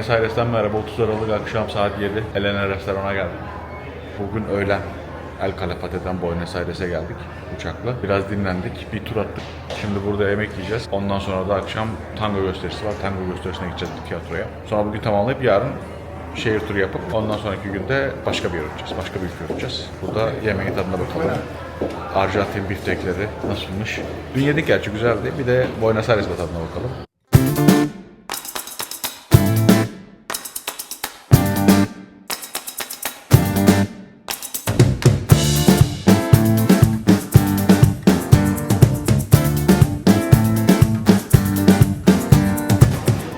Buenos Aires'ten merhaba. 30 Aralık akşam saat 7. Elena restorana geldik. Bugün öğlen El Calafate'den Buenos Aires'e geldik uçakla. Biraz dinlendik, bir tur attık. Şimdi burada yemek yiyeceğiz. Ondan sonra da akşam tango gösterisi var. Tango gösterisine gideceğiz tiyatroya. Sonra bugün tamamlayıp yarın şehir turu yapıp ondan sonraki günde başka bir yer gideceğiz. Başka bir ülke gideceğiz. Burada yemeğin tadına bakalım. Arjantin biftekleri nasılmış? Dün yedik gerçi, güzeldi. Bir de Buenos Aires'e tadına bakalım.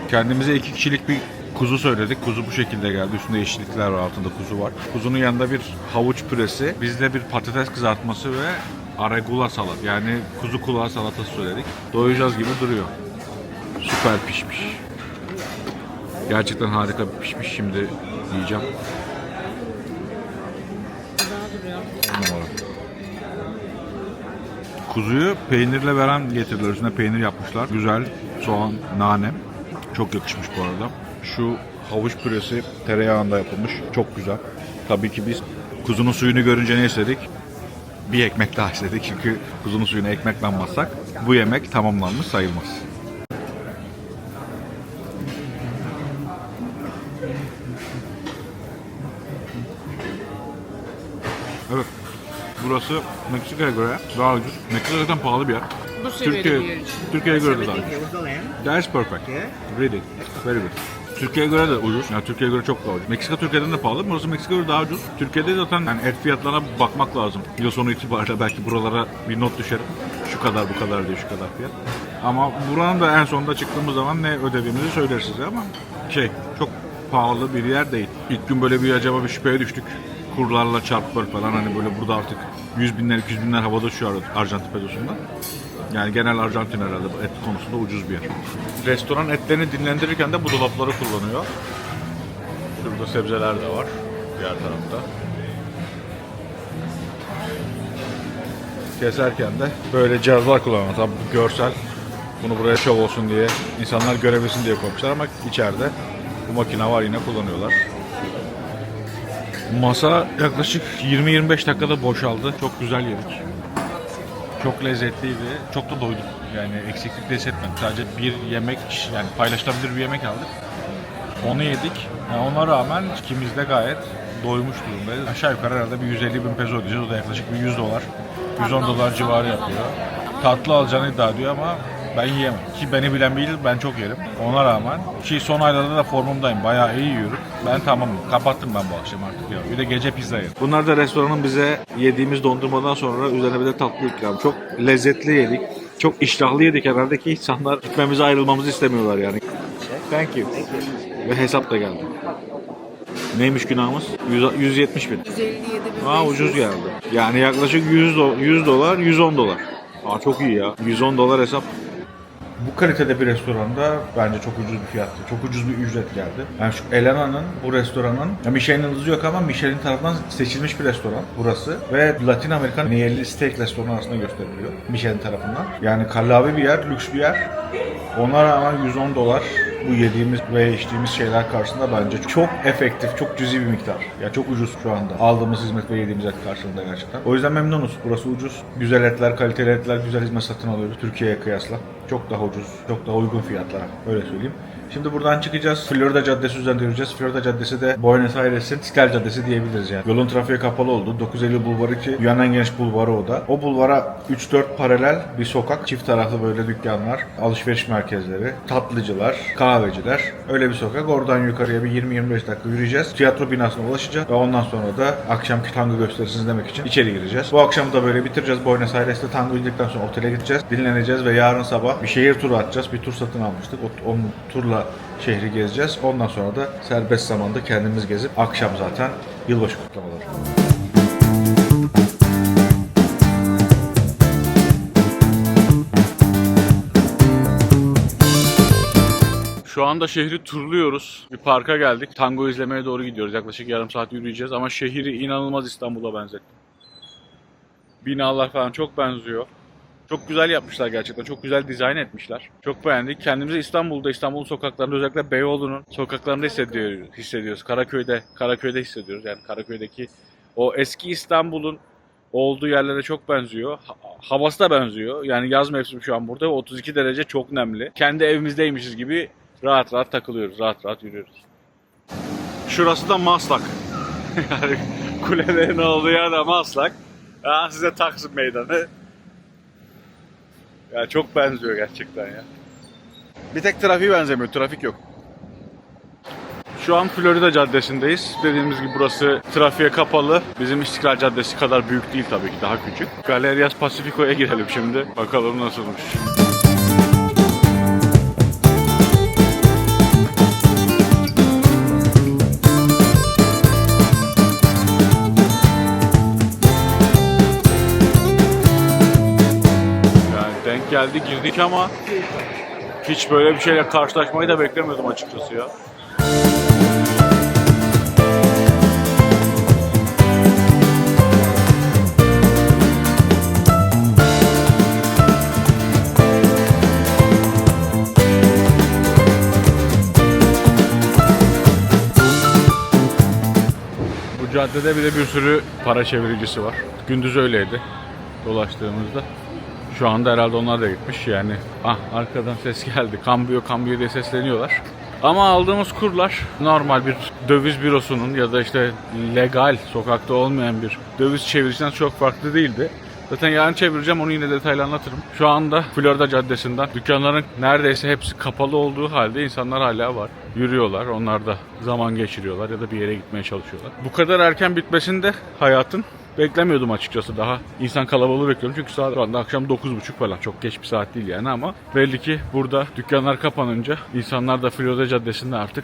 Kendimize 2 kişilik bir kuzu söyledik. Kuzu bu şekilde geldi. Üstünde yeşillikler var, altında kuzu var. Kuzunun yanında bir havuç püresi, bizde bir patates kızartması ve arugula salat. Yani kuzu kulağı salatası söyledik. Doyacağız gibi duruyor. Süper pişmiş. Gerçekten harika pişmiş. Şimdi yiyeceğim. Kuzuyu peynirle veren getirdiler. Üstüne peynir yapmışlar. Güzel. Soğan, nane. Çok yakışmış bu arada. Şu havuç püresi tereyağında yapılmış. Çok güzel. Tabii ki biz kuzunun suyunu görünce ne istedik? Bir ekmek daha istedik. Çünkü kuzunun suyunu ekmeklenmezsek bu yemek tamamlanmış sayılmaz. Evet. Burası Meksika'ya göre daha ucuz. Meksika zaten pahalı bir yer. Bu seviyede bir yer için. Türkiye'ye göre de daha ucuz. That is perfect. Really. Very good. Türkiye'ye göre de ucuz. Yani Türkiye'ye göre çok daha ucuz. Meksika Türkiye'den de pahalı. Burası Meksika'ya göre daha ucuz. Türkiye'de zaten yani et fiyatlarına bakmak lazım. Yıl sonu itibariyle belki buralara bir not düşerim. Şu kadar bu kadar diye şu kadar fiyat. Ama buranın da en sonunda çıktığımız zaman ne ödediğimizi söyleriz size ama çok pahalı bir yer değil. İlk gün böyle bir acaba bir şüpheye düştük. Kurlarla çarptılar falan, hani böyle burada artık 100 binler 200 binler havada uçuyor Arjantin pesosunda. Yani genel Arjantin herhalde et konusunda ucuz bir yer. Restoran etlerini dinlendirirken de bu dolapları kullanıyor. Şurada sebzeler de var diğer tarafta. Keserken de böyle cihazlar kullanıyor. Tabii bu görsel, bunu buraya şov olsun diye, insanlar görebilsin diye koymuşlar ama içeride bu makine var, yine kullanıyorlar. Masa yaklaşık 20-25 dakikada boşaldı. Çok güzel yedik. Çok lezzetliydi. Çok da doyduk. Yani eksiklik de hissetmedik. Sadece bir yemek, yani paylaşılabilir bir yemek aldık. Onu yedik. Yani ona rağmen ikimiz de gayet doymuş durumdayız. Aşağı yukarı herhalde bir 150 bin peso ödeyeceğiz. O da yaklaşık bir 100 dolar. 110 dolar civarı yapıyor. Tatlı alacağını iddia ediyor ama ben yiyemem. Ki beni bilen bilir, ben çok yerim. Ona rağmen son aylarda da formumdayım. Bayağı iyi yiyorum. Ben tamamım. Kapattım ben bu akşam artık ya. Bir de gece pizza yedim. Bunlar da restoranın bize yediğimiz dondurmadan sonra üzerine bir de tatlı ikram. Çok lezzetli yedik. Çok iştahlı yedik herhalde ki insanlar gitmemizi, ayrılmamızı istemiyorlar yani. Thank you. Ve hesap da geldi. Neymiş günahımız? 170 bin. 157.500. Aa, ucuz geldi. Yani yaklaşık 100 dolar, 110 dolar. Aa, çok iyi ya. 110 dolar hesap. Bu kalitede bir restoranda bence çok ucuz bir fiyattı. Çok ucuz bir ücret geldi. Yani şu Elena'nın, bu restoranın, ya Michelin yıldızı yok ama Michelin tarafından seçilmiş bir restoran burası. Ve Latin Amerikan en iyi steak restoranı arasında gösteriliyor Michelin tarafından. Yani kallavi bir yer, lüks bir yer. Ona rağmen 110 dolar bu yediğimiz ve içtiğimiz şeyler karşısında bence çok efektif, çok cüzi bir miktar. Ya çok ucuz şu anda aldığımız hizmet ve yediğimiz et karşılığında gerçekten. O yüzden memnunuz. Burası ucuz. Güzel etler, kaliteli etler, güzel hizmet satın alıyoruz Türkiye'ye kıyasla. Çok daha ucuz, çok daha uygun fiyatlara, öyle söyleyeyim. Şimdi buradan çıkacağız. Florida Caddesi üzerinden yürüyeceğiz. Florida Caddesi de Buenos Aires'in İstiklal Caddesi diyebiliriz yani. Yolun trafiğe kapalı oldu. 9 Eylül Bulvarı ki dünyanın en geniş bulvarı o da. O bulvara 3-4 paralel bir sokak. Çift taraflı böyle dükkanlar, alışveriş merkezleri, tatlıcılar, kahveciler. Öyle bir sokak. Oradan yukarıya bir 20-25 dakika yürüyeceğiz. Tiyatro binasına ulaşacağız ve ondan sonra da akşamki tango gösterisini izlemek için içeri gireceğiz. Bu akşamı da böyle bitireceğiz. Buenos Aires'te tango indikten sonra otele gideceğiz. Dinleneceğiz ve yarın sabah bir şehir turu atacağız. Bir tur satın almıştık. O turla şehri gezeceğiz. Ondan sonra da serbest zamanda kendimiz gezip akşam zaten yılbaşı kutlamaları. Şu anda şehri turluyoruz. Bir parka geldik. Tango izlemeye doğru gidiyoruz. Yaklaşık yarım saat yürüyeceğiz ama şehri inanılmaz İstanbul'a benzettim. Binalar falan çok benziyor. Çok güzel yapmışlar gerçekten. Çok güzel dizayn etmişler. Çok beğendik. Kendimizi İstanbul'un sokaklarında, özellikle Beyoğlu'nun sokaklarında hissediyoruz. Karaköy'de hissediyoruz. Yani Karaköy'deki o eski İstanbul'un olduğu yerlere çok benziyor. Havası da benziyor. Yani yaz mevsimi şu an burada. 32 derece, çok nemli. Kendi evimizdeymişiz gibi rahat rahat takılıyoruz. Rahat rahat yürüyoruz. Şurası da Maslak. Yani kulelerin olduğu yer de Maslak. Size Taksim Meydanı. Ya çok benziyor gerçekten ya. Bir tek trafiği benzemiyor. Trafik yok. Şu an Florida Caddesi'ndeyiz. Dediğimiz gibi burası trafiğe kapalı. Bizim İstiklal Caddesi kadar büyük değil tabii ki. Daha küçük. Galerias Pacifico'ya girelim şimdi. Bakalım nasılmış. Denk geldi, girdik ama hiç böyle bir şeyle karşılaşmayı da beklemiyordum açıkçası ya. Bu caddede bir de bir sürü para çeviricisi var. Gündüz öyleydi dolaştığımızda. Şu anda herhalde onlar da gitmiş yani. Arkadan ses geldi. Cambio diye sesleniyorlar. Ama aldığımız kurlar normal bir döviz bürosunun ya da işte legal, sokakta olmayan bir döviz çeviricisinden çok farklı değildi. Zaten yarın çevireceğim, onu yine detaylı anlatırım. Şu anda Florida Caddesi'nden dükkanların neredeyse hepsi kapalı olduğu halde insanlar hala var. Yürüyorlar, onlar da zaman geçiriyorlar ya da bir yere gitmeye çalışıyorlar. Bu kadar erken bitmesini de hayatın beklemiyordum açıkçası. Daha insan kalabalığı bekliyorum çünkü saat şu anda akşam 9.30 falan, çok geç bir saat değil yani, ama belli ki burada dükkanlar kapanınca insanlar da Florida Caddesi'nde artık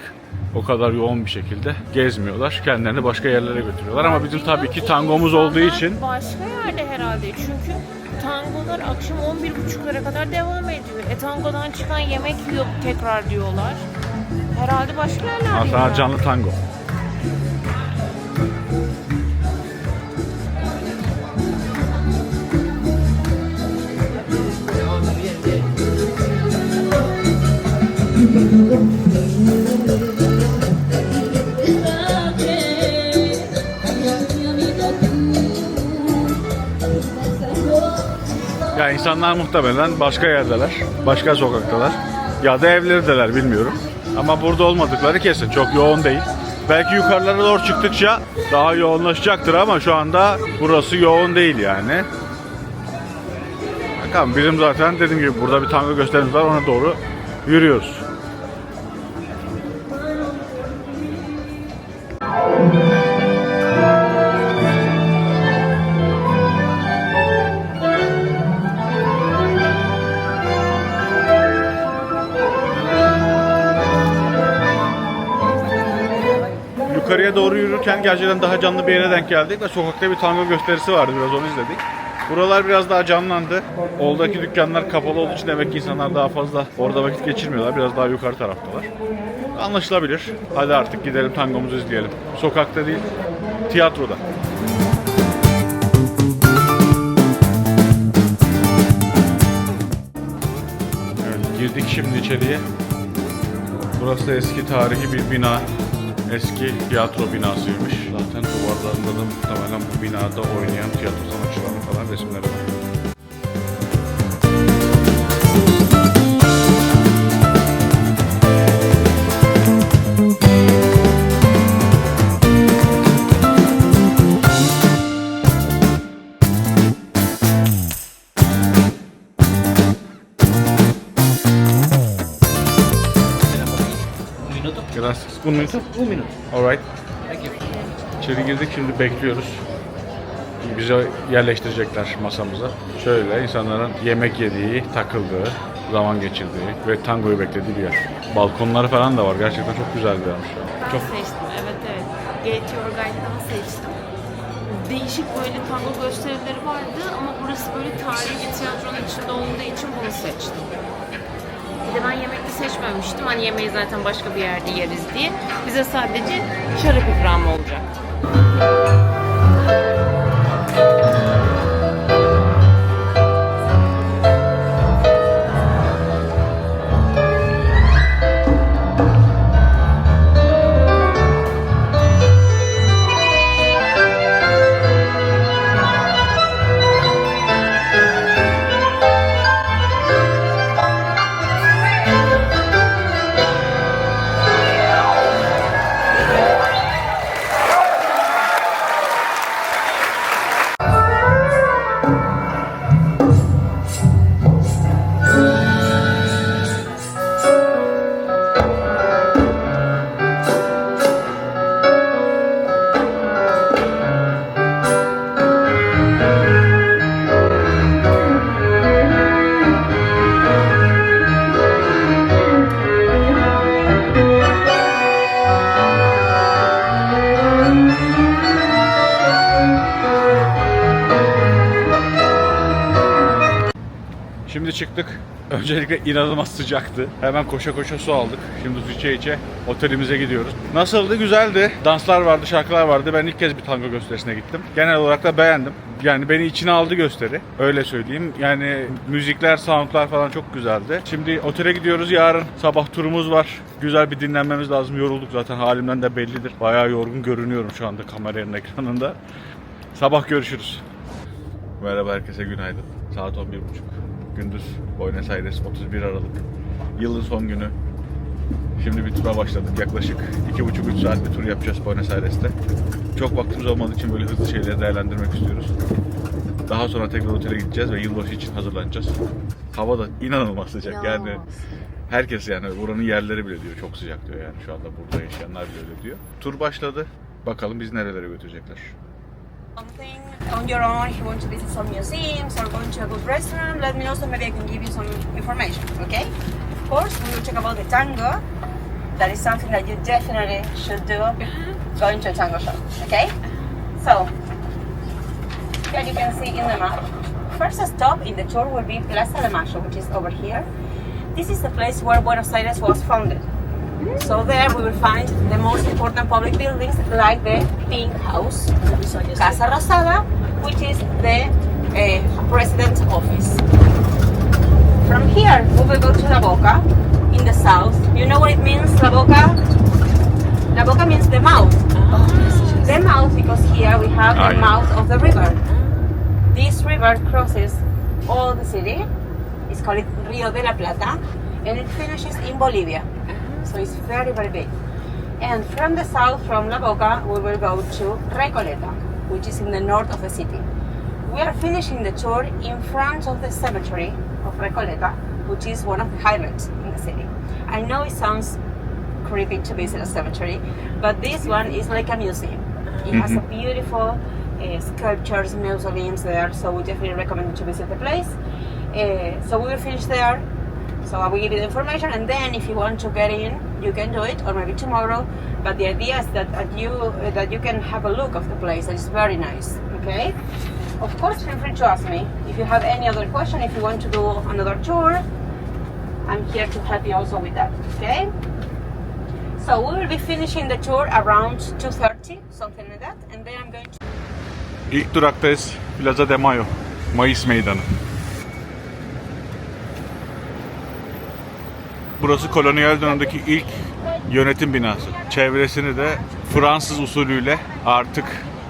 o kadar yoğun bir şekilde gezmiyorlar. Kendilerini başka yerlere götürüyorlar ama bizim tabii ki tangomuz olduğu için. Başka yerde herhalde çünkü tangolar akşam 11.30'lara kadar devam ediyor. Tangodan çıkan yemek yok tekrar diyorlar. Herhalde başka yerlerde. Sana canlı tango. Ya insanlar muhtemelen başka yerdeler, başka sokaktalar ya da evlerideler, bilmiyorum. Ama burada olmadıkları kesin, çok yoğun değil. Belki yukarılara doğru çıktıkça daha yoğunlaşacaktır ama şu anda burası yoğun değil yani. Bakalım, bizim zaten dediğim gibi burada bir tango gösterimiz var, ona doğru yürüyoruz. Yukarıya doğru yürürken gerçekten daha canlı bir yere denk geldik ve sokakta bir tango gösterisi vardı, biraz onu izledik. Buralar biraz daha canlandı. Oradaki dükkanlar kapalı olduğu için demek ki insanlar daha fazla orada vakit geçirmiyorlar. Biraz daha yukarı taraftalar. Anlaşılabilir. Hadi artık gidelim, tangomuzu izleyelim. Sokakta değil, tiyatroda. Evet, girdik şimdi içeriye. Burası eski tarihi bir bina. Eski tiyatro binasıymış. Zaten duvarlarında da muhtemelen bu binada oynayan tiyatro sanatçılarının falan resimleri var. Gracias. Un minuto? Un minuto. Alright. Thank you. İçeri girdik, şimdi bekliyoruz. Bizi yerleştirecekler masamıza. Şöyle insanların yemek yediği, takıldığı, zaman geçirdiği ve tangoyu beklediği bir yer. Balkonları falan da var. Gerçekten çok güzel bir yermiş. Ben Çok seçtim, evet. Gate Your Guide'dan seçtim. Değişik böyle tango gösterileri vardı ama burası böyle tarihi bir tiyatronun içinde olduğu için bunu seçtim. Bir de ben yemekli seçmemiştim. Hani yemeği zaten başka bir yerde yeriz diye. Bize sadece şarap ikramı olacak. Şimdi çıktık. Öncelikle inanılmaz sıcaktı. Hemen koşa koşa su aldık. Şimdi su içe içe otelimize gidiyoruz. Nasıldı? Güzeldi. Danslar vardı, şarkılar vardı. Ben ilk kez bir tango gösterisine gittim. Genel olarak da beğendim. Yani beni içine aldı gösteri. Öyle söyleyeyim. Yani müzikler, soundlar falan çok güzeldi. Şimdi otele gidiyoruz. Yarın sabah turumuz var. Güzel bir dinlenmemiz lazım. Yorulduk zaten. Halimden de bellidir. Bayağı yorgun görünüyorum şu anda kameranın ekranında. Sabah görüşürüz. Merhaba herkese, günaydın. Saat 11.30. Gündüz Buenos Aires, 31 Aralık. Yılın son günü. Şimdi bir tura başladık. Yaklaşık 2,5-3 saat bir tur yapacağız Buenos Aires'te. Çok vaktimiz olmadığı için böyle hızlı şeyleri değerlendirmek istiyoruz. Daha sonra tekrar otele gideceğiz ve yılbaşı için hazırlanacağız. Hava da inanılmaz sıcak. Yani herkes, yani buranın yerleri bile diyor çok sıcak diyor, yani şu anda burada yaşayanlar bile öyle diyor. Tur başladı. Bakalım biz nerelere götürecekler. Something on your own, if you want to visit some museums or going to a good restaurant, let me know so maybe I can give you some information, okay? Of course, we will talk about the tango. That is something that you definitely should do going to a tango show, okay? So, here you can see in the map. First stop in the tour will be Plaza de Mayo, which is over here. This is the place where Buenos Aires was founded. So there we will find the most important public buildings like the Pink House, Casa Rosada, which is the president's office. From here we will go to La Boca in the south. You know what it means, La Boca? La Boca means the mouth. The mouth, because here we have the mouth of the river. This river crosses all the city. It's called Rio de la Plata, and it finishes in Bolivia. So it's very, very big. And from the south, from La Boca, we will go to Recoleta, which is in the north of the city. We are finishing the tour in front of the cemetery of Recoleta, which is one of the highlights in the city. I know it sounds creepy to visit a cemetery, but this one is like a museum. It has a beautiful sculptures, mausoleums there, so we definitely recommend you to visit the place. So we will finish there. So I will give you the information, and then if you want to get in, you can do it, or maybe tomorrow. But the idea is that you can have a look of the place. It's very nice. Okay. Of course, feel free to ask me if you have any other question. If you want to do another tour, I'm here to help you also with that. Okay. So we will be finishing the tour around 2:30, something like that, and then I'm going to. İlk duraktayız. Plaza de Mayo. Mayıs Meydanı. Burası kolonyal dönemdeki ilk yönetim binası. Çevresini de Fransız usulüyle artık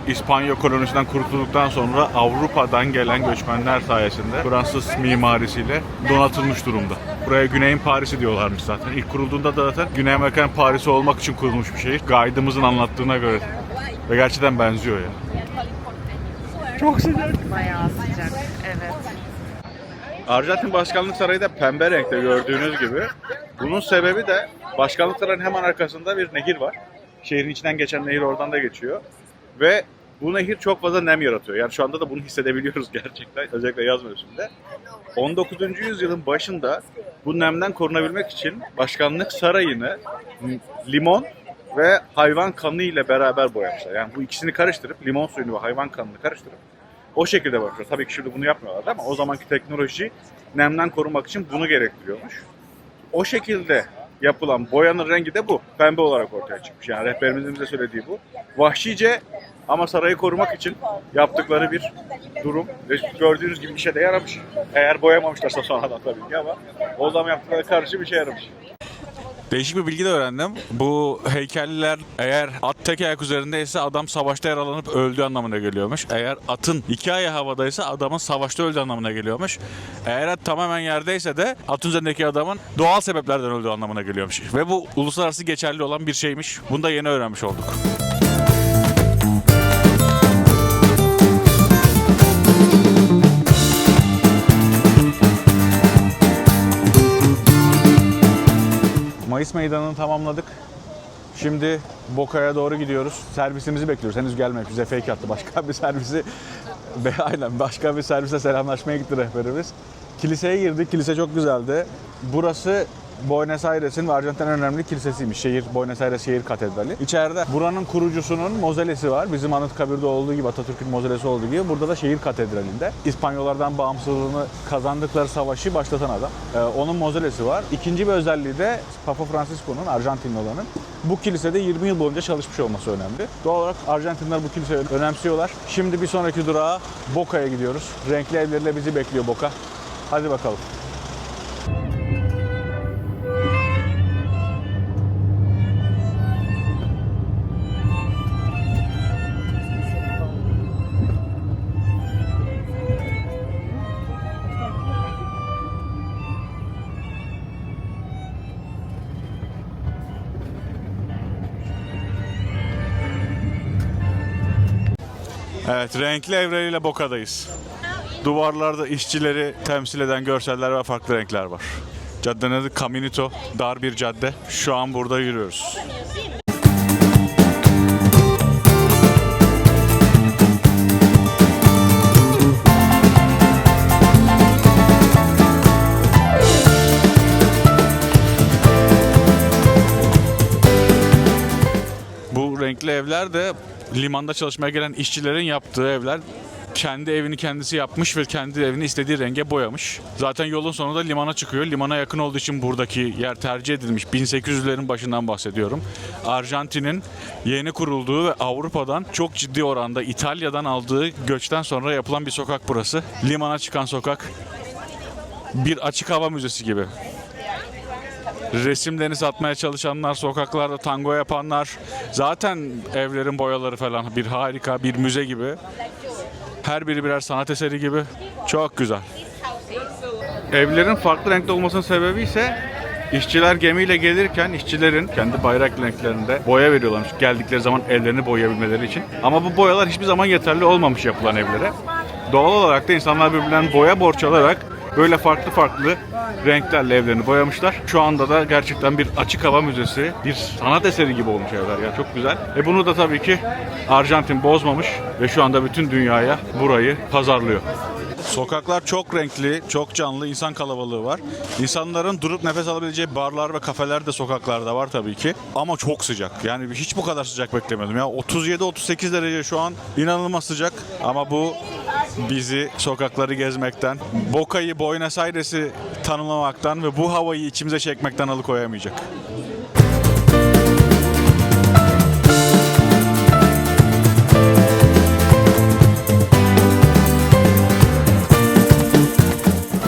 İspanya kolonisinden kurtulduktan sonra Avrupa'dan gelen göçmenler sayesinde Fransız mimarisiyle donatılmış durumda. Buraya Güney'in Paris'i diyorlarmış zaten. İlk kurulduğunda da zaten Güney Amerika'nın Paris'i olmak için kurulmuş bir şehir. Guide'ımızın anlattığına göre. Ve gerçekten benziyor ya. Çok sıcak. Bayağı sıcak. Evet. Arjantin Başkanlık Sarayı da pembe renkte gördüğünüz gibi. Bunun sebebi de Başkanlık Sarayı'nın hemen arkasında bir nehir var. Şehrin içinden geçen nehir oradan da geçiyor. Ve bu nehir çok fazla nem yaratıyor. Yani şu anda da bunu hissedebiliyoruz gerçekten. Özellikle yaz mevsiminde. 19. yüzyılın başında bu nemden korunabilmek için Başkanlık Sarayı'nı limon ve hayvan kanı ile beraber boyamışlar. Yani bu ikisini karıştırıp, limon suyunu ve hayvan kanını karıştırıp o şekilde bakıyor. Tabii ki şimdi bunu yapmıyorlar ama o zamanki teknoloji nemden korumak için bunu gerektiriyormuş. O şekilde yapılan boyanın rengi de bu. Pembe olarak ortaya çıkmış. Yani rehberimizin bize söylediği bu. Vahşice ama sarayı korumak için yaptıkları bir durum. Ve gördüğünüz gibi işe de yaramış. Eğer boyamamışlarsa sonradan tabii ki, ama o zaman yaptıkları karşı bir şey yaramış. Değişik bir bilgi de öğrendim. Bu heykeller eğer at tek ayak üzerindeyse adam savaşta yaralanıp öldüğü anlamına geliyormuş. Eğer atın iki ayağı havadaysa adamın savaşta öldüğü anlamına geliyormuş. Eğer at tamamen yerdeyse de atın üzerindeki adamın doğal sebeplerden öldüğü anlamına geliyormuş. Ve bu uluslararası geçerli olan bir şeymiş. Bunu da yeni öğrenmiş olduk. Mayıs Meydanı'nı tamamladık. Şimdi Boca'ya doğru gidiyoruz. Servisimizi bekliyoruz. Henüz gelmemiş. Bize fake attı. Başka bir servisi aynen başka bir servise selamlaşmaya gitti rehberimiz. Kiliseye girdik. Kilise çok güzeldi. Burası Buenos Aires'in ve Arjantin'in önemli kilisesiymiş. Buenos Aires Şehir Katedrali. İçeride buranın kurucusunun mozelesi var. Bizim Anıtkabir'de olduğu gibi, Atatürk'ün mozelesi olduğu gibi burada da Şehir Katedrali'nde. İspanyollardan bağımsızlığını kazandıkları savaşı başlatan adam. Onun mozelesi var. İkinci bir özelliği de Papa Francisco'nun, Arjantinli olanın, bu kilisede 20 yıl boyunca çalışmış olması önemli. Doğal olarak Arjantinler bu kiliseyi önemsiyorlar. Şimdi bir sonraki durağa Boca'ya gidiyoruz. Renkli evleriyle bizi bekliyor Boca. Hadi bakalım. Evet, renkli evleriyle Boca'dayız. Duvarlarda işçileri temsil eden görseller ve farklı renkler var. Caddenin adı Caminito, dar bir cadde. Şu an burada yürüyoruz. Bu renkli evler de limanda çalışmaya gelen işçilerin yaptığı evler. Kendi evini kendisi yapmış ve kendi evini istediği renge boyamış. Zaten yolun sonunda limana çıkıyor. Limana yakın olduğu için buradaki yer tercih edilmiş. 1800'lerin başından bahsediyorum. Arjantin'in yeni kurulduğu ve Avrupa'dan çok ciddi oranda İtalya'dan aldığı göçten sonra yapılan bir sokak burası. Limana çıkan sokak. Bir açık hava müzesi gibi. Resimlerini satmaya çalışanlar, sokaklarda tango yapanlar. Zaten evlerin boyaları falan bir harika, bir müze gibi. Her biri birer sanat eseri gibi. Çok güzel. Evlerin farklı renkte olmasının sebebi ise işçiler gemiyle gelirken işçilerin kendi bayrak renklerinde boya veriyorlarmış geldikleri zaman evlerini boyayabilmeleri için. Ama bu boyalar hiçbir zaman yeterli olmamış yapılan evlere. Doğal olarak da insanlar birbirlerine boya borç alarak böyle farklı renklerle evlerini boyamışlar. Şu anda da gerçekten bir açık hava müzesi, bir sanat eseri gibi olmuş evler ya, çok güzel. Bunu da tabii ki Arjantin bozmamış ve şu anda bütün dünyaya burayı pazarlıyor. Sokaklar çok renkli, çok canlı, insan kalabalığı var. İnsanların durup nefes alabileceği barlar ve kafeler de sokaklarda var tabii ki. Ama çok sıcak. Yani hiç bu kadar sıcak beklemiyordum. Ya 37-38 derece şu an, inanılmaz sıcak. Ama bu bizi sokakları gezmekten, Boca'yı, Buenos Aires'i tanımlamaktan ve bu havayı içimize çekmekten alıkoyamayacak.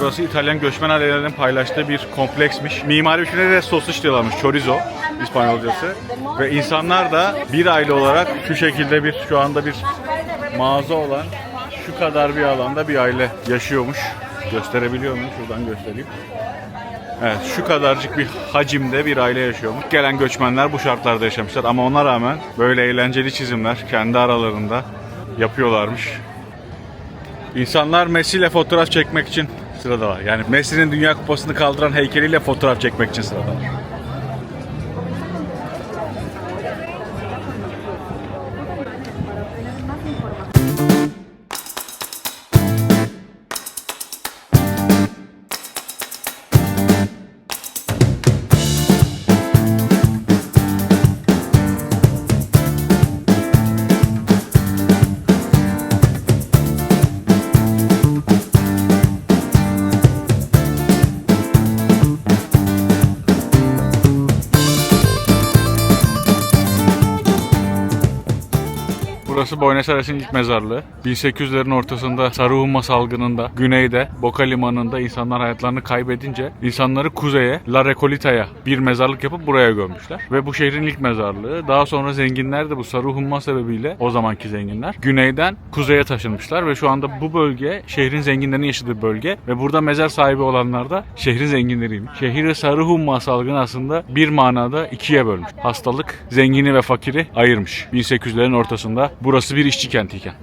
Burası İtalyan göçmen ailelerinin paylaştığı bir kompleksmiş. Mimari biçimde de sosluş diyorlarmış, chorizo İspanyolcası. Ve insanlar da bir aile olarak şu şekilde şu anda bir mağaza olan şu kadar bir alanda bir aile yaşıyormuş. Gösterebiliyor muyum? Şuradan göstereyim. Evet, şu kadarcık bir hacimde bir aile yaşıyormuş. Gelen göçmenler bu şartlarda yaşamışlar ama ona rağmen böyle eğlenceli çizimler kendi aralarında yapıyorlarmış. İnsanlar Messi ile fotoğraf çekmek için sıradalar. Yani Messi'nin Dünya Kupası'nı kaldıran heykeliyle fotoğraf çekmek için sıradalar. Burası Buenos Aires'in ilk mezarlığı. 1800'lerin ortasında Sarıhuma salgınında güneyde Boca limanında insanlar hayatlarını kaybedince insanları kuzeye La Recolita'ya bir mezarlık yapıp buraya gömmüşler. Ve bu şehrin ilk mezarlığı. Daha sonra zenginler de bu Sarıhuma sebebiyle, o zamanki zenginler, güneyden kuzeye taşınmışlar ve şu anda bu bölge şehrin zenginlerinin yaşadığı bölge ve burada mezar sahibi olanlar da şehrin zenginleriymiş. Şehri Sarıhuma salgını aslında bir manada ikiye bölmüş. Hastalık zengini ve fakiri ayırmış 1800'lerin ortasında. Burası bir işçi kentiyken.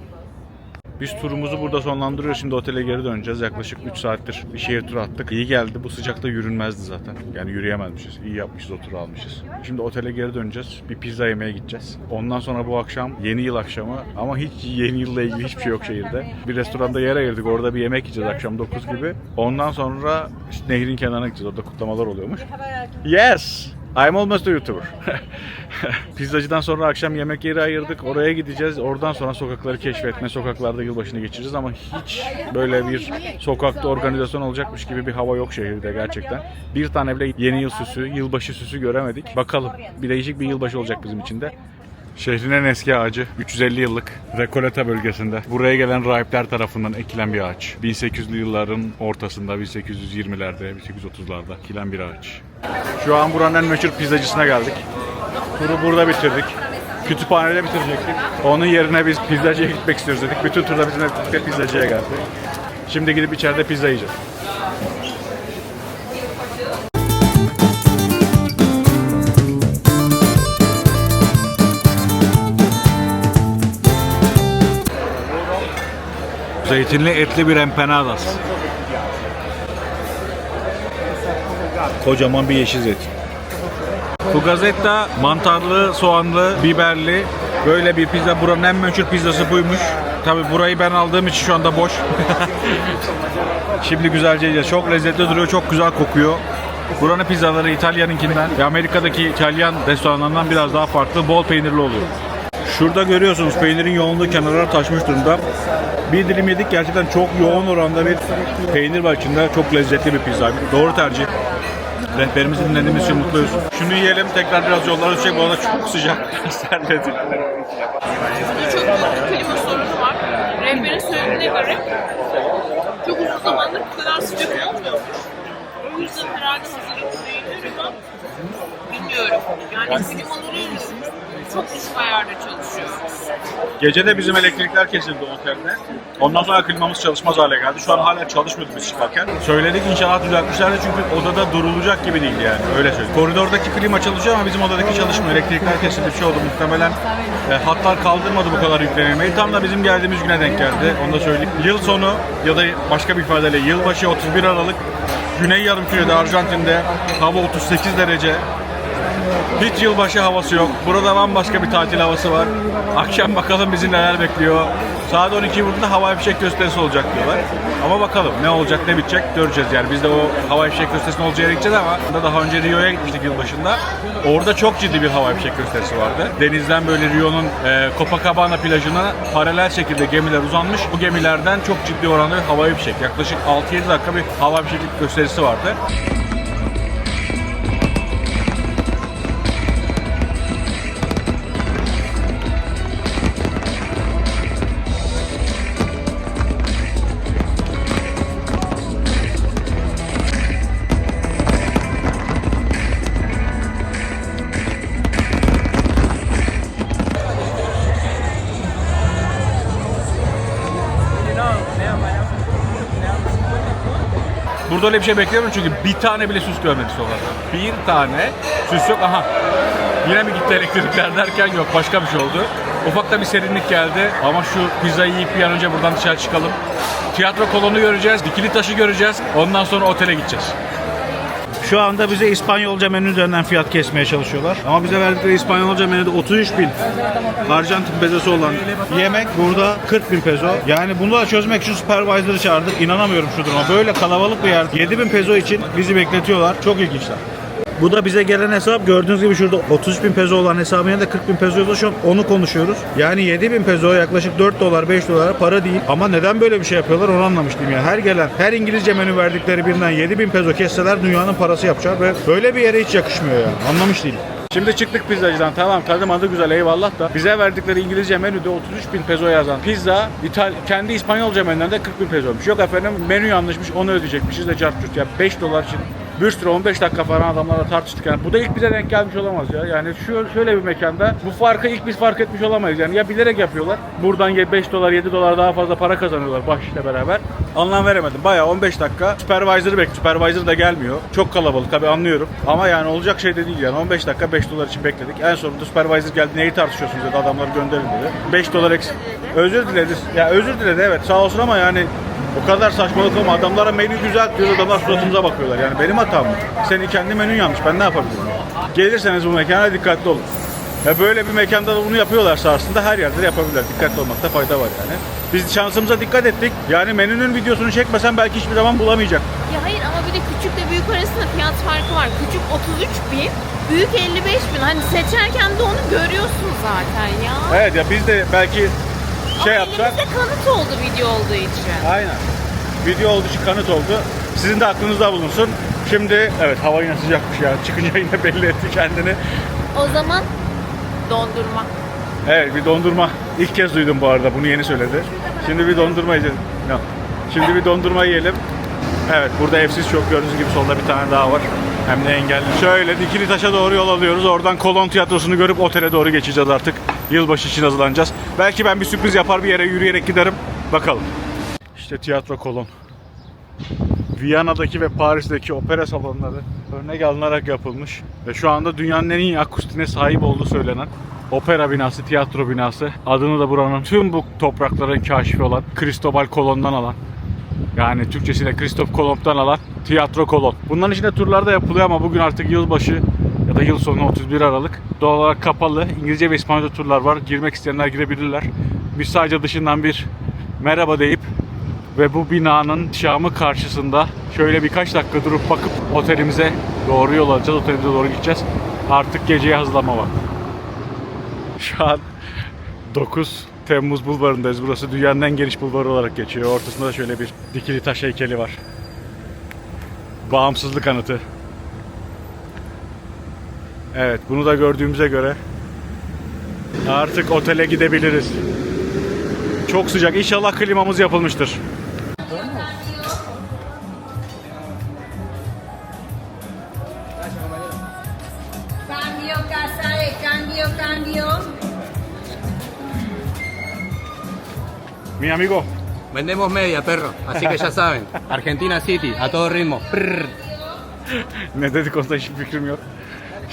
Biz turumuzu burada sonlandırıyoruz. Şimdi otele geri döneceğiz. Yaklaşık 3 saattir bir şehir turu attık. İyi geldi. Bu sıcakta yürünmezdi zaten. Yani yürüyemezmişiz. İyi yapmışız, o turu almışız. Şimdi otele geri döneceğiz. Bir pizza yemeye gideceğiz. Ondan sonra bu akşam yeni yıl akşamı, ama hiç yeni yılla ilgili hiçbir şey yok şehirde. Bir restoranda yer ayırdık. Orada bir yemek yiyeceğiz akşam 9 gibi. Ondan sonra işte nehrin kenarına gideceğiz. Orada kutlamalar oluyormuş. Yes! I'm almost a YouTuber. Pizzacıdan sonra akşam yemek yeri ayırdık. Oraya gideceğiz. Oradan sonra sokakları keşfetme, sokaklarda yılbaşını geçireceğiz ama hiç böyle bir sokakta organizasyon olacakmış gibi bir hava yok şehirde gerçekten. Bir tane bile yeni yıl süsü, yılbaşı süsü göremedik. Bakalım. Bir değişik bir yılbaşı olacak bizim için de. Şehrin en eski ağacı, 350 yıllık Recoleta bölgesinde. Buraya gelen rahipler tarafından ekilen bir ağaç. 1800'lü yılların ortasında, 1820'lerde, 1830'larda ekilen bir ağaç. Şu an buranın en meşhur pizzacısına geldik. Turu burada bitirdik. Kütüphanede bitirecektik. Onun yerine biz pizzacıya gitmek istiyoruz dedik. Bütün turda bizimle birlikte pizzacıya geldi. Şimdi gidip içeride pizza yiyeceğiz. Zeytinli etli bir empanadas. Kocaman bir yeşil zeytin. Fugazetta mantarlı, soğanlı, biberli böyle bir pizza. Buranın en meşhur pizzası buymuş. Tabi burayı ben aldığım için şu anda boş. Şimdi güzelce yiyeceğiz. Çok lezzetli duruyor, çok güzel kokuyor. Buranın pizzaları İtalya'nınkinden ve Amerika'daki İtalyan restoranlarından biraz daha farklı, bol peynirli oluyor. Şurada görüyorsunuz peynirin yoğunluğu kenarlara taşmış durumda. Bir dilim yedik, gerçekten çok yoğun oranda bir peynir var içinde. Çok lezzetli bir pizza. Doğru tercih. Rehberimizi dinlediğimiz için mutluyuz. Şunu yiyelim, tekrar biraz yollara düşecek. Bu arada çok sıcak. Serledik. Burada çok büyük klima sorunu var. Rehberin söylediğine göre çok uzun zamandır bu kadar sıcak olmuyormuş. O yüzden herhalde hazırlıklı değildir ama bilmiyorum. Yani klimaları çok düşük ayarda çalışıyor. Gece de bizim elektrikler kesildi otelde. Ondan sonra klimamız çalışmaz hale geldi. Şu an hala çalışmıyordu biz çıkarken. Söyledik, inşallah düzeltmişlerdi çünkü odada durulacak gibi değil yani. Öyle söyleyeyim. Koridordaki klima çalışıyor ama bizim odadaki çalışmıyor. Elektrikler kesildi, bir şey oldu muhtemelen. Hatlar kaldırmadı bu kadar yüklenilmeyi. Tam da bizim geldiğimiz güne denk geldi. Onu da söyleyeyim. Yıl sonu ya da başka bir ifadeyle yılbaşı 31 Aralık. Güney Yarımküre'de, Arjantin'de hava 38 derece. Hiç yılbaşı havası yok. Burada bambaşka bir tatil havası var. Akşam bakalım bizi neler bekliyor. Saat 12 burada havai fişek gösterisi olacak diyorlar. Ama bakalım ne olacak, ne bitecek göreceğiz yani. Biz de o havai fişek gösterisinin olacağı yere gideceğiz ama daha önce Rio'ya gitmiştik yılbaşında. Orada çok ciddi bir havai fişek gösterisi vardı. Denizden böyle Rio'nun Copacabana plajına paralel şekilde gemiler uzanmış. Bu gemilerden çok ciddi oranda bir havai fişek. Yaklaşık 6-7 dakika bir havai fişek gösterisi vardı. Burada öyle bir şey beklemiyorum çünkü bir tane bile süs görmedik sokakta. Bir tane süs yok. Aha. Yine mi gitti elektrikler derken yok, başka bir şey oldu. Ufakta bir serinlik geldi ama şu pizzayı yiyip bir an önce buradan dışarı çıkalım. Tiyatro kolonu göreceğiz, dikili taşı göreceğiz. Ondan sonra otele gideceğiz. Şu anda bize İspanyolca menü üzerinden fiyat kesmeye çalışıyorlar. Ama bize verdikleri İspanyolca menüde 33.000 Arjantin pezosu olan yemek burada 40.000 peso. Yani bunu da çözmek için supervisor'ı çağırdık. İnanamıyorum şu duruma. Böyle kalabalık bir yer 7.000 peso için bizi bekletiyorlar. Çok ilginçler. Bu da bize gelen hesap. Gördüğünüz gibi şurada 33.000 peso olan hesabın yanında 40.000 peso yazıyor. Şu an onu konuşuyoruz. Yani 7.000 peso yaklaşık 4 dolar 5 dolar para değil. Ama neden böyle bir şey yapıyorlar onu anlamıştım yani. Her gelen, her İngilizce menü verdikleri birinden 7.000 peso kesseler dünyanın parası yapacak ve böyle bir yere hiç yakışmıyor yani. Anlamış değilim. Şimdi çıktık pizzacıdan, tamam tadım adı güzel eyvallah da bize verdikleri İngilizce menüde 33.000 peso yazan pizza kendi İspanyolca menüden de 40.000 pesoymuş. Yok efendim menü yanlışmış, onu ödeyecekmişiz de cart curt ya 5 dolar için Bir sürü 15 dakika falan adamlarla tartıştık. Yani bu da ilk bize denk gelmiş olamaz ya. Yani şöyle bir mekanda bu farkı ilk biz fark etmiş olamayız. Yani ya bilerek yapıyorlar. Buradan 5 dolar 7 dolar daha fazla para kazanıyorlar bahşişle beraber. Anlam veremedim. Bayağı 15 dakika supervisor'ı bekliyor. Supervisor da gelmiyor. Çok kalabalık tabii, anlıyorum. Ama yani olacak şey de değil yani. 15 dakika 5 dolar için bekledik. En sonunda supervisor geldi. Neyi tartışıyorsunuz dedi. Adamları gönderin dedi. 5 dolar eksik. Özür diledi. Ya özür diledi evet, sağ olsun ama yani o kadar saçmalık olma. Adamlara menü güzel diyor. Adamlar suratımıza bakıyorlar. Yani benim hatam mı? Senin kendi menün yanlış. Ben ne yapabilirim? Gelirseniz bu mekana dikkatli olun. Ya böyle bir mekanda da bunu yapıyorlarsa aslında her yerde de yapabilirler. Dikkatli olmakta fayda var yani. Biz şansımıza dikkat ettik. Yani menünün videosunu çekmesem belki hiçbir zaman bulamayacak. Ya hayır ama bir de küçükle büyük arasında fiyat farkı var. Küçük 33.000, büyük 55.000. Hani seçerken de onu görüyorsun zaten ya. Evet ya biz de belki şey ama yapsak. elimizde kanıt oldu video olduğu için. Aynen. Video olduğu için kanıt oldu. Sizin de aklınızda bulunsun. Şimdi evet, hava yine sıcakmış ya. Çıkınca yine belli etti kendini. O zaman dondurma. Evet, bir dondurma. İlk kez duydum bu arada. Bunu yeni söyledi. Şimdi bir dondurma yiyeceğiz. Yok. Şimdi bir dondurma yiyelim. Evet, burada evsiz çok, gördüğünüz gibi solda bir tane daha var. Hem de engelli. Şöyle Dikili Taş'a doğru yol alıyoruz. Oradan Kolon Tiyatrosu'nu görüp otele doğru geçeceğiz artık. Yılbaşı için hazırlanacağız. Belki ben bir sürpriz yapar, bir yere yürüyerek giderim. Bakalım. İşte Tiyatro Kolon. Viyana'daki ve Paris'teki opera salonları örnek alınarak yapılmış. Ve şu anda dünyanın en iyi akustiğine sahip olduğu söylenen opera binası, tiyatro binası. Adını da buranın tüm bu toprakların kaşifi olan Cristobal Colon'dan alan, yani Türkçesiyle Christoph Kolomb'dan alan Tiyatro Kolon. Bunların içinde turlar da yapılıyor ama bugün artık yılbaşı ya da yıl sonu 31 Aralık. Doğal olarak kapalı. İngilizce ve İspanyolca turlar var. Girmek isteyenler girebilirler. Biz sadece dışından bir merhaba deyip ve bu binanın şamı karşısında şöyle birkaç dakika durup bakıp otelimize doğru yol alacağız. Otelimize doğru gideceğiz. Artık geceye hazırlanma var. Şu an 9 Temmuz bulvarındayız. Burası dünyanın en geniş bulvarı olarak geçiyor. Ortasında da şöyle bir dikili taş heykeli var. Bağımsızlık anıtı. Evet, bunu da gördüğümüze göre artık otele gidebiliriz. Çok sıcak. İnşallah klimamız yapılmıştır. Cambio, Casale, cambio. Mi amigo. Vendemos media, perro. Así que ya saben. Argentina City, a todo ritmo. Prrr. Ne dedik onda hiçbir fikrim yok.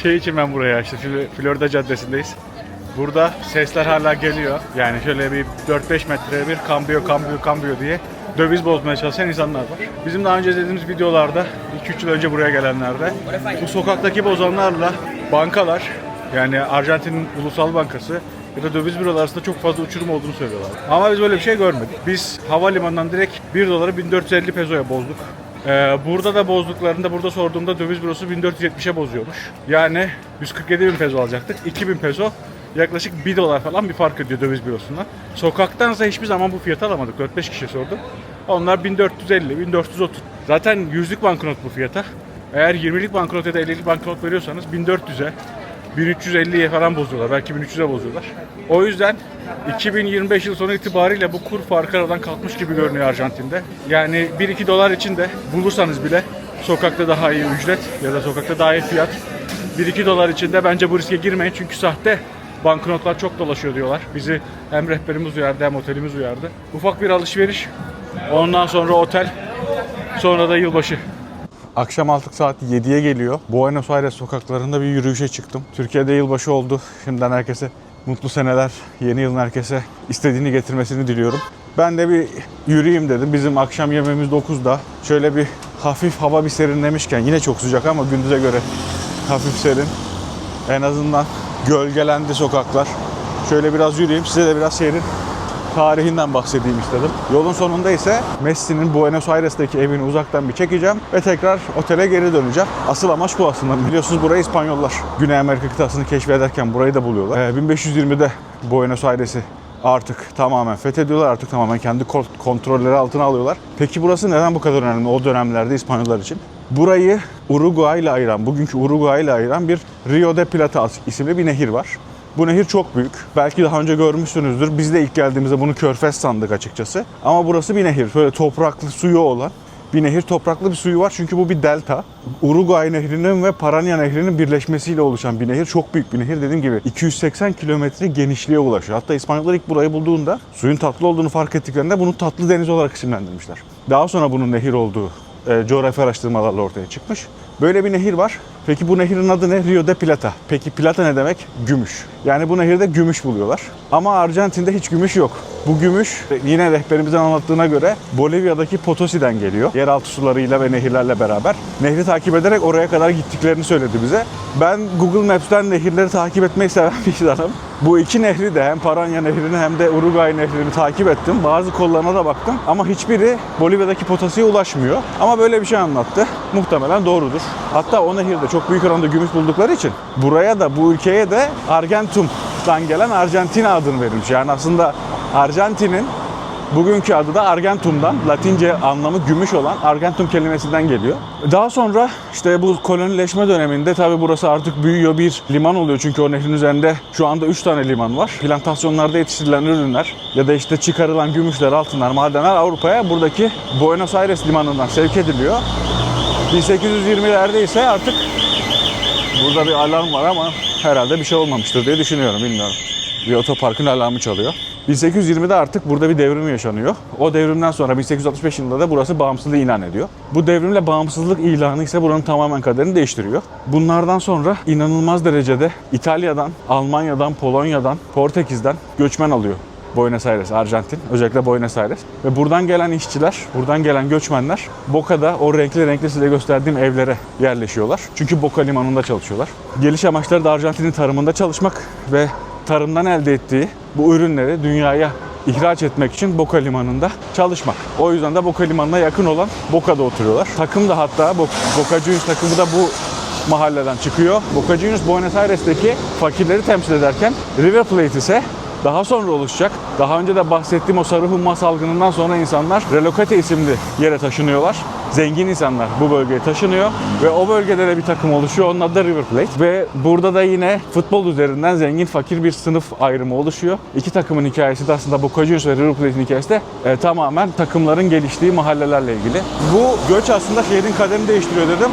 Şey için ben buraya işte Florida Caddesi'ndeyiz. Burada sesler hala geliyor. Yani şöyle bir 4-5 metreye bir cambio diye döviz bozmaya çalışan insanlar var. Bizim daha önce izlediğimiz videolarda 2-3 yıl önce buraya gelenlerde bu sokaktaki bozanlarla bankalar, yani Arjantin'in ulusal bankası ya da döviz büroları arasında çok fazla uçurum olduğunu söylüyorlar. Ama biz böyle bir şey görmedik. Biz havalimanından direkt 1 doları 1450 pesoya bozduk. Burada da bozduklarında, burada sorduğumda döviz bürosu 1470'e bozuyormuş. Yani 147 bin peso alacaktık. 2000 peso yaklaşık 1 dolar falan bir fark ediyor döviz bürosundan. Sokaktansa hiçbir zaman bu fiyatı alamadık. 4-5 kişi sordum. Onlar 1450, 1430. Zaten 100'lük banknot bu fiyata. Eğer 20'lik banknot ya da 50'lik banknot veriyorsanız 1400'e, 1350'ye falan bozuyorlar. Belki 1300'e bozuyorlar. O yüzden 2025 yıl sonu itibariyle bu kur farkı aradan kalkmış gibi görünüyor Arjantin'de. Yani 1-2 dolar için de bulursanız bile sokakta daha iyi ücret ya da sokakta daha iyi fiyat. 1-2 dolar için de bence bu riske girmeyin çünkü sahte banknotlar çok dolaşıyor diyorlar. Bizi hem rehberimiz uyardı hem otelimiz uyardı. Ufak bir alışveriş. Ondan sonra otel. Sonra da yılbaşı. Akşam artık saat 7'ye geliyor. Buenos Aires sokaklarında bir yürüyüşe çıktım. Türkiye'de yılbaşı oldu. Şimdiden herkese mutlu seneler. Yeni yılın herkese istediğini getirmesini diliyorum. Ben de bir yürüyeyim dedim. Bizim akşam yemeğimiz 9'da. Şöyle bir hafif hava bir serinlemişken, yine çok sıcak ama gündüze göre hafif serin. En azından gölgelendi sokaklar. Şöyle biraz yürüyeyim. Size de biraz şehrin tarihinden bahsedeyim istedim. Yolun sonunda ise Messi'nin Buenos Aires'teki evini uzaktan bir çekeceğim ve tekrar otele geri döneceğim. Asıl amaç bu aslında. Biliyorsunuz burayı İspanyollar Güney Amerika kıtasını keşfederken burayı da buluyorlar. 1520'de Buenos Aires'i artık tamamen fethediyorlar. Artık tamamen kendi kontrolleri altına alıyorlar. Peki burası neden bu kadar önemli o dönemlerde İspanyollar için? Burayı Uruguay ile ayıran, bugünkü Uruguay ile ayıran bir Rio de Plata isimli bir nehir var. Bu nehir çok büyük. Belki daha önce görmüşsünüzdür. Biz de ilk geldiğimizde bunu körfez sandık açıkçası. Ama burası bir nehir. Böyle topraklı suyu olan bir nehir, topraklı bir suyu var çünkü bu bir delta. Uruguay Nehri'nin ve Paraná Nehri'nin birleşmesiyle oluşan bir nehir. Çok büyük bir nehir. Dediğim gibi 280 kilometre genişliğe ulaşıyor. Hatta İspanyollar ilk burayı bulduğunda suyun tatlı olduğunu fark ettiklerinde bunu tatlı deniz olarak isimlendirmişler. Daha sonra bunun nehir olduğu coğrafi araştırmalarla ortaya çıkmış. Böyle bir nehir var. Peki bu nehirin adı ne? Rio de Plata. Peki plata ne demek? Gümüş. Yani bu nehirde gümüş buluyorlar. Ama Arjantin'de hiç gümüş yok. Bu gümüş yine rehberimizin anlattığına göre Bolivya'daki Potosi'den geliyor. Yeraltı sularıyla ve nehirlerle beraber. Nehri takip ederek oraya kadar gittiklerini söyledi bize. Ben Google Maps'ten nehirleri takip etmeyi seven bir insanım. Bu iki nehri de hem Paraná Nehri'ni hem de Uruguay Nehri'ni takip ettim. Bazı kollarına da baktım ama hiçbiri Bolivya'daki Potosi'ye ulaşmıyor. Ama böyle bir şey anlattı. Muhtemelen doğrudur. Hatta o nehirde çok büyük oranda gümüş buldukları için buraya da bu ülkeye de Argentum'dan gelen Argentina adını verilmiş. Yani aslında Arjantin'in bugünkü adı da Argentum'dan, Latince anlamı gümüş olan Argentum kelimesinden geliyor. Daha sonra işte bu kolonileşme döneminde tabii burası artık büyüyor, bir liman oluyor. Çünkü o nehrin üzerinde şu anda 3 tane liman var. Plantasyonlarda yetiştirilen ürünler ya da işte çıkarılan gümüşler, altınlar, madenler Avrupa'ya buradaki Buenos Aires limanından sevk ediliyor. 1820'lerde ise artık burada bir alarm var ama herhalde bir şey olmamıştır diye düşünüyorum, bilmiyorum. Bir otoparkın alarmı çalıyor. 1820'de artık burada bir devrim yaşanıyor. O devrimden sonra 1865 yılında da burası bağımsızlığı ilan ediyor. Bu devrimle bağımsızlık ilanı ise buranın tamamen kaderini değiştiriyor. Bunlardan sonra inanılmaz derecede İtalya'dan, Almanya'dan, Polonya'dan, Portekiz'den göçmen alıyor Buenos Aires, Arjantin. Özellikle Buenos Aires. Ve buradan gelen işçiler, buradan gelen göçmenler Boca'da o renkli size gösterdiğim evlere yerleşiyorlar. Çünkü Boca limanında çalışıyorlar. Geliş amaçları da Arjantin'in tarımında çalışmak ve tarımdan elde ettiği bu ürünleri dünyaya ihraç etmek için Boca limanında çalışmak. O yüzden de Boca limanına yakın olan Boca'da oturuyorlar. Takım da hatta Boca Juniors takımı da bu mahalleden çıkıyor. Boca Juniors Buenos Aires'teki fakirleri temsil ederken River Plate ise daha sonra oluşacak. Daha önce de bahsettiğim o sarı humma salgınından sonra insanlar Relocate isimli yere taşınıyorlar. Zengin insanlar bu bölgeye taşınıyor ve o bölgede de bir takım oluşuyor. Onun adı da River Plate. Ve burada da yine futbol üzerinden zengin fakir bir sınıf ayrımı oluşuyor. İki takımın hikayesi de aslında Boca Juniors ve River Plate'in hikayesi de tamamen takımların geliştiği mahallelerle ilgili. Bu göç aslında şehrin kaderini değiştiriyor dedim.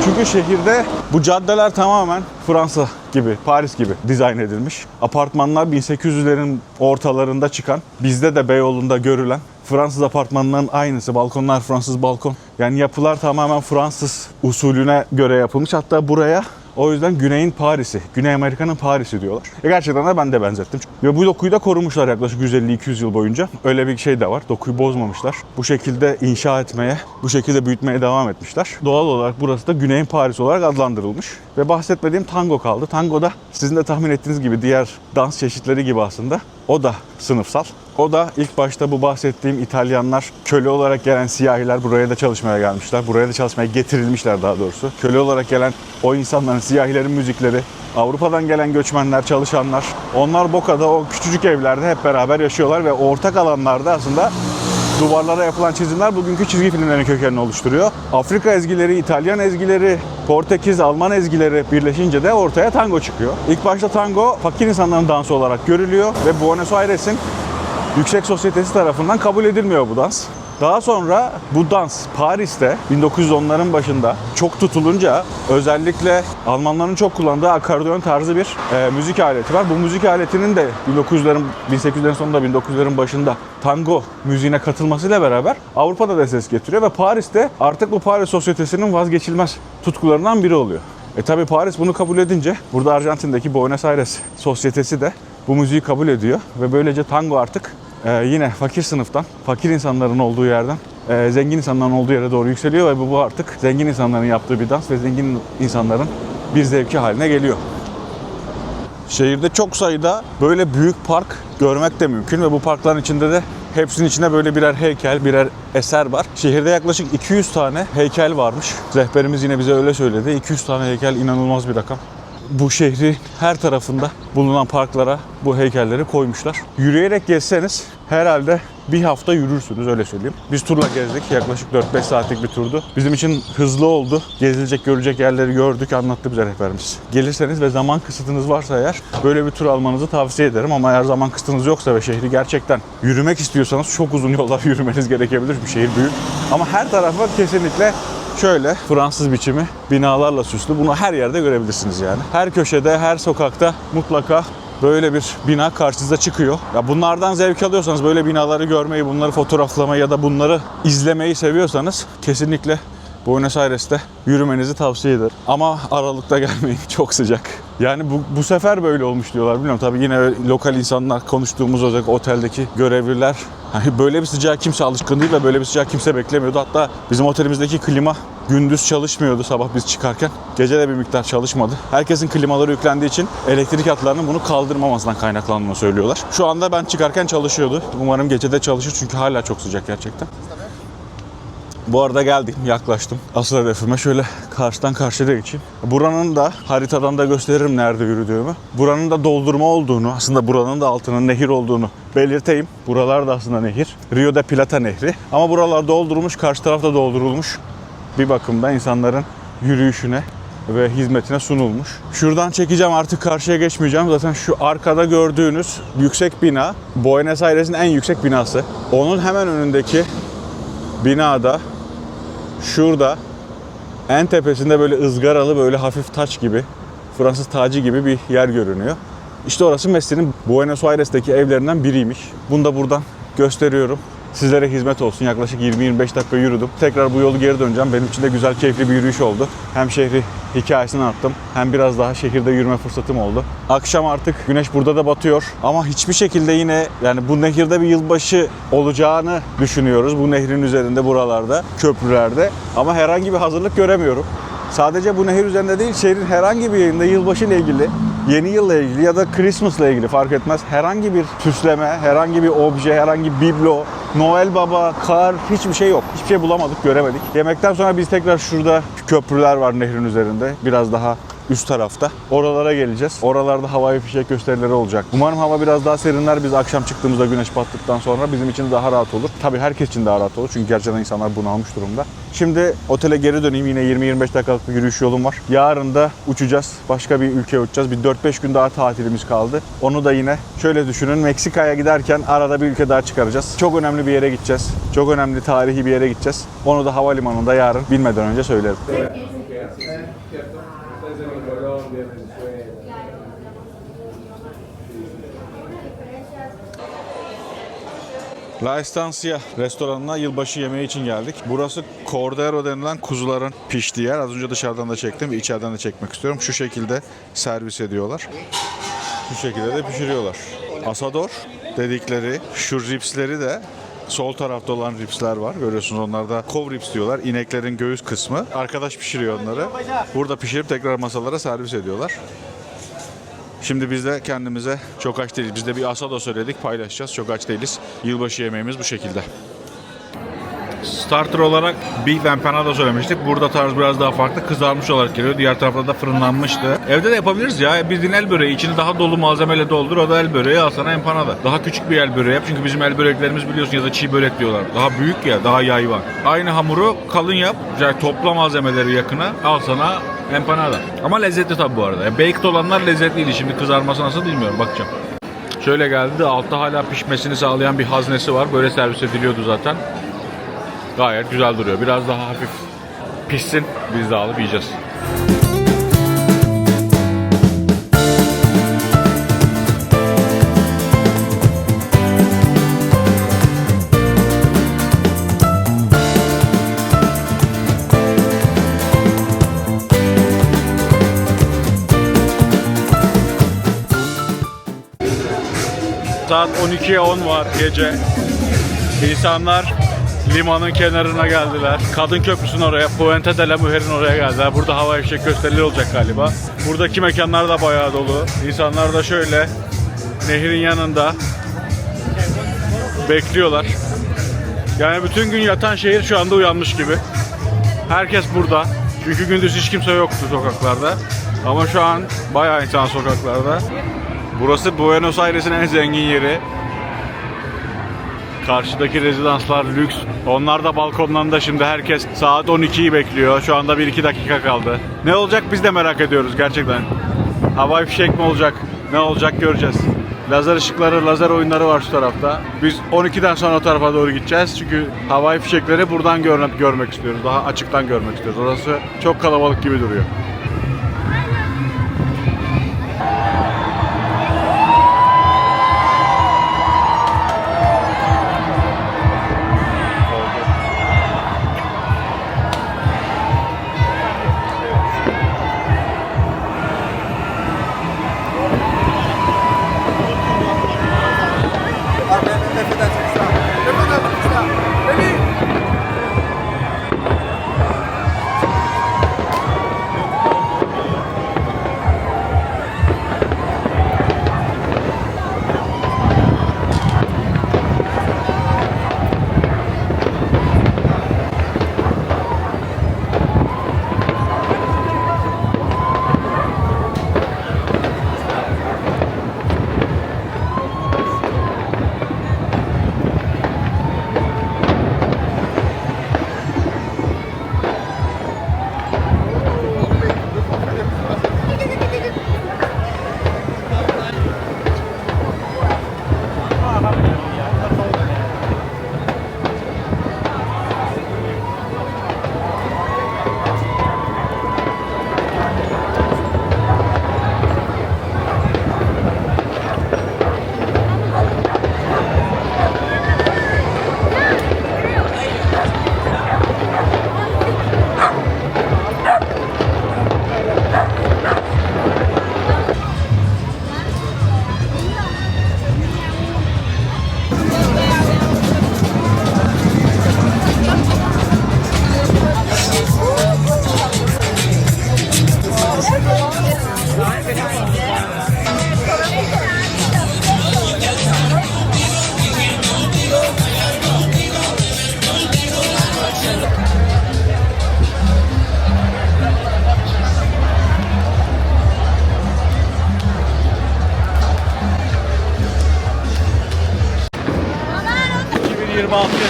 Çünkü şehirde bu caddeler tamamen Fransa gibi, Paris gibi dizayn edilmiş. Apartmanlar 1800'lerin ortalarında çıkan, bizde de Beyoğlu'nda görülen Fransız apartmanlarının aynısı. Balkonlar Fransız balkon. Yani yapılar tamamen Fransız usulüne göre yapılmış. Hatta buraya o yüzden Güney'in Paris'i, Güney Amerika'nın Paris'i diyorlar. Gerçekten de ben de benzettim. Ve bu dokuyu da korumuşlar yaklaşık 150-200 yıl boyunca. Öyle bir şey de var. Dokuyu bozmamışlar. Bu şekilde inşa etmeye, bu şekilde büyütmeye devam etmişler. Doğal olarak burası da Güney'in Paris'i olarak adlandırılmış. Ve bahsetmediğim tango kaldı. Tango da sizin de tahmin ettiğiniz gibi diğer dans çeşitleri gibi aslında. O da sınıfsal. O da ilk başta bu bahsettiğim İtalyanlar, köle olarak gelen siyahiler buraya da çalışmaya gelmişler. Buraya da çalışmaya getirilmişler daha doğrusu. Köle olarak gelen o insanların, siyahilerin müzikleri, Avrupa'dan gelen göçmenler, çalışanlar. Onlar Boca'da o küçücük evlerde hep beraber yaşıyorlar ve ortak alanlarda aslında duvarlara yapılan çizimler bugünkü çizgi filmlerin kökenini oluşturuyor. Afrika ezgileri, İtalyan ezgileri, Portekiz, Alman ezgileri birleşince de ortaya tango çıkıyor. İlk başta tango fakir insanların dansı olarak görülüyor ve Buenos Aires'in yüksek sosyetesi tarafından kabul edilmiyor bu dans. Daha sonra bu dans Paris'te 1910'ların başında çok tutulunca özellikle Almanların çok kullandığı akordeon tarzı bir müzik aleti var. Bu müzik aletinin de 1800'lerin sonunda 1900'lerin başında tango müziğine katılmasıyla beraber Avrupa'da da ses getiriyor ve Paris'te artık bu Paris sosyetesinin vazgeçilmez tutkularından biri oluyor. Tabi Paris bunu kabul edince burada Arjantin'deki Buenos Aires sosyetesi de bu müziği kabul ediyor ve böylece tango artık yine fakir sınıftan, fakir insanların olduğu yerden zengin insanların olduğu yere doğru yükseliyor ve bu artık zengin insanların yaptığı bir dans ve zengin insanların bir zevki haline geliyor. Şehirde çok sayıda böyle büyük park görmek de mümkün ve bu parkların içinde de hepsinin içinde böyle birer heykel, birer eser var. Şehirde yaklaşık 200 tane heykel varmış. Rehberimiz yine bize öyle söyledi. 200 tane heykel inanılmaz bir rakam. bu şehrin her tarafında bulunan parklara bu heykelleri koymuşlar. Yürüyerek gezseniz herhalde bir hafta yürürsünüz, öyle söyleyeyim. Biz turla gezdik. Yaklaşık 4-5 saatlik bir turdu. Bizim için hızlı oldu. Gezilecek, görecek yerleri gördük, anlattı bize rehberimiz. Gelirseniz ve zaman kısıtınız varsa eğer böyle bir tur almanızı tavsiye ederim. Ama eğer zaman kısıtınız yoksa ve şehri gerçekten yürümek istiyorsanız çok uzun yollar yürümeniz gerekebilir. Bir şehir büyük. Ama her tarafa kesinlikle şöyle Fransız biçimi binalarla süslü. Bunu her yerde görebilirsiniz yani. Her köşede, her sokakta mutlaka böyle bir bina karşınıza çıkıyor. Ya bunlardan zevk alıyorsanız, böyle binaları görmeyi, bunları fotoğraflamayı ya da bunları izlemeyi seviyorsanız kesinlikle Buenos Aires'te yürümenizi tavsiye ederim. Ama Aralık'ta gelmeyin, çok sıcak. Yani bu sefer böyle olmuş diyorlar, bilmiyorum. Tabii yine lokal insanlar, konuştuğumuz özellikle oteldeki görevliler, hani böyle bir sıcağa kimse alışkın değil ve böyle bir sıcağı kimse beklemiyordu. Hatta bizim otelimizdeki klima gündüz çalışmıyordu sabah biz çıkarken. Gece de bir miktar çalışmadı. Herkesin klimaları yüklendiği için elektrik hatlarının bunu kaldırmamasından kaynaklandığını söylüyorlar. Şu anda ben çıkarken çalışıyordu. Umarım gece de çalışır çünkü hala çok sıcak gerçekten. Bu arada geldim, yaklaştım. Asıl hedefime şöyle karşıdan karşıya geçeyim. Buranın da haritadan da gösteririm nerede yürüdüğümü. Buranın da doldurma olduğunu, aslında buranın da altının nehir olduğunu belirteyim. Buralar da aslında nehir. Rio de Plata nehri. Ama buralar doldurulmuş, karşı tarafta doldurulmuş. Bir bakımda insanların yürüyüşüne ve hizmetine sunulmuş. Şuradan çekeceğim, artık karşıya geçmeyeceğim. Zaten şu arkada gördüğünüz yüksek bina Buenos Aires'in en yüksek binası. Onun hemen önündeki binada, şurada en tepesinde böyle ızgaralı, böyle hafif taç gibi, Fransız tacı gibi bir yer görünüyor. İşte orası Messi'nin Buenos Aires'teki evlerinden biriymiş. Bunu da buradan gösteriyorum. Sizlere hizmet olsun. Yaklaşık 20-25 dakika yürüdüm. Tekrar bu yolu geri döneceğim. Benim için de güzel, keyifli bir yürüyüş oldu. Hem şehri hikayesini anlattım, hem biraz daha şehirde yürüme fırsatım oldu. Akşam artık güneş burada da batıyor. Ama hiçbir şekilde yine yani bu nehirde bir yılbaşı olacağını düşünüyoruz. Bu nehrin üzerinde, buralarda, köprülerde. Ama herhangi bir hazırlık göremiyorum. Sadece bu nehir üzerinde değil, şehrin herhangi bir yerinde yılbaşı ile ilgili, yeni yılla ilgili ya da Christmas'la ilgili fark etmez. Herhangi bir süsleme, herhangi bir obje, herhangi bir biblo, Noel Baba, kar, hiçbir şey yok. Hiçbir şey bulamadık, göremedik. Yemekten sonra biz tekrar şurada köprüler var nehrin üzerinde. Biraz daha üst tarafta. Oralara geleceğiz. Oralarda havai fişek gösterileri olacak. Umarım hava biraz daha serinler. Biz akşam çıktığımızda güneş battıktan sonra bizim için daha rahat olur. Tabii herkes için daha rahat olur. Çünkü gerçekten insanlar bunalmış durumda. Şimdi otele geri döneyim. Yine 20-25 dakikalık bir yürüyüş yolum var. Yarın da uçacağız. Başka bir ülkeye uçacağız. Bir 4-5 gün daha tatilimiz kaldı. Onu da yine şöyle düşünün. Meksika'ya giderken arada bir ülke daha çıkaracağız. Çok önemli bir yere gideceğiz. Çok önemli tarihi bir yere gideceğiz. Onu da havalimanında yarın bilmeden önce söylerim. La Estancia restoranına yılbaşı yemeği için geldik. Burası Cordero denilen kuzuların piştiği yer. Az önce dışarıdan da çektim ve içeriden de çekmek istiyorum. Şu şekilde servis ediyorlar. Şu şekilde de pişiriyorlar. Asador dedikleri şu ripsleri de sol tarafta olan ripsler var. Görüyorsunuz, onlarda kov rips diyorlar. İneklerin göğüs kısmı. Arkadaş pişiriyor onları. Burada pişirip tekrar masalara servis ediyorlar. Şimdi biz de kendimize çok aç değiliz. Biz de bir asado söyledik, paylaşacağız. Çok aç değiliz. Yılbaşı yemeğimiz bu şekilde. Starter olarak Big Empanada söylemiştik. Burada tarz biraz daha farklı. Kızarmış olarak geliyor. Diğer tarafta da fırınlanmıştı. Evde de yapabiliriz ya. Bildiğin el böreği. İçini daha dolu malzemeyle doldur. O da el böreği. Al sana empanada. Daha küçük bir el böreği yap. Çünkü bizim el böreklerimiz biliyorsun ya da çiğ börek diyorlar. Daha büyük ya. Daha yayvan. Aynı hamuru kalın yap. Yani topla malzemeleri yakına. Al sana empanada. Ama lezzetli tabi bu arada. Yani baked olanlar lezzetliydi. Şimdi kızarması nasıl bilmiyorum. Bakacağım. Şöyle geldi. Altta hala pişmesini sağlayan bir haznesi var. Böyle servis ediliyordu zaten. Gayet güzel duruyor. Biraz daha hafif pişsin. Biz de alıp yiyeceğiz. Saat 12'ye 10 var gece. İnsanlar limanın kenarına geldiler. Kadın Köprüsü'nün oraya, Puente de la Mujer'in oraya geldiler. Burada havai fişek gösterileri olacak galiba. Buradaki mekanlar da bayağı dolu. İnsanlar da şöyle nehrin yanında bekliyorlar. Yani bütün gün yatan şehir şu anda uyanmış gibi. Herkes burada. Çünkü gündüz hiç kimse yoktu sokaklarda. Ama şu an bayağı insan sokaklarda. Burası Buenos Aires'in en zengin yeri. Karşıdaki rezidanslar lüks. Onlar da balkonlarında şimdi herkes saat 12'yi bekliyor. Şu anda 1-2 dakika kaldı. Ne olacak biz de merak ediyoruz gerçekten. Havai fişek mi olacak? Ne olacak göreceğiz. Lazer ışıkları, lazer oyunları var şu tarafta. Biz 12'den sonra o tarafa doğru gideceğiz. Çünkü havai fişekleri buradan görmek istiyoruz. Daha açıktan görmek istiyoruz. Orası çok kalabalık gibi duruyor.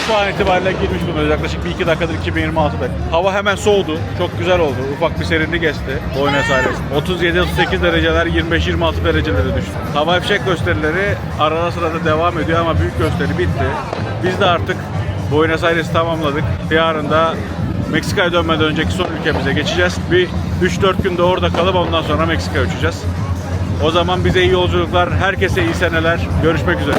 Şu an itibariyle girmiş bulunuyoruz. Yaklaşık 1-2 dakikadır 2026'da. Hava hemen soğudu. Çok güzel oldu. Ufak bir serinlik esti Buenos Aires. 37-38 dereceler 25-26 derecelere düştü. Havai fişek gösterileri arada sırada devam ediyor ama büyük gösteri bitti. Biz de artık Buenos Aires'i tamamladık. Yarın da Meksika'ya dönmeden önceki son ülkemize geçeceğiz. Bir 3-4 günde orada kalıp ondan sonra Meksika'ya uçacağız. O zaman bize iyi yolculuklar, herkese iyi seneler. Görüşmek üzere.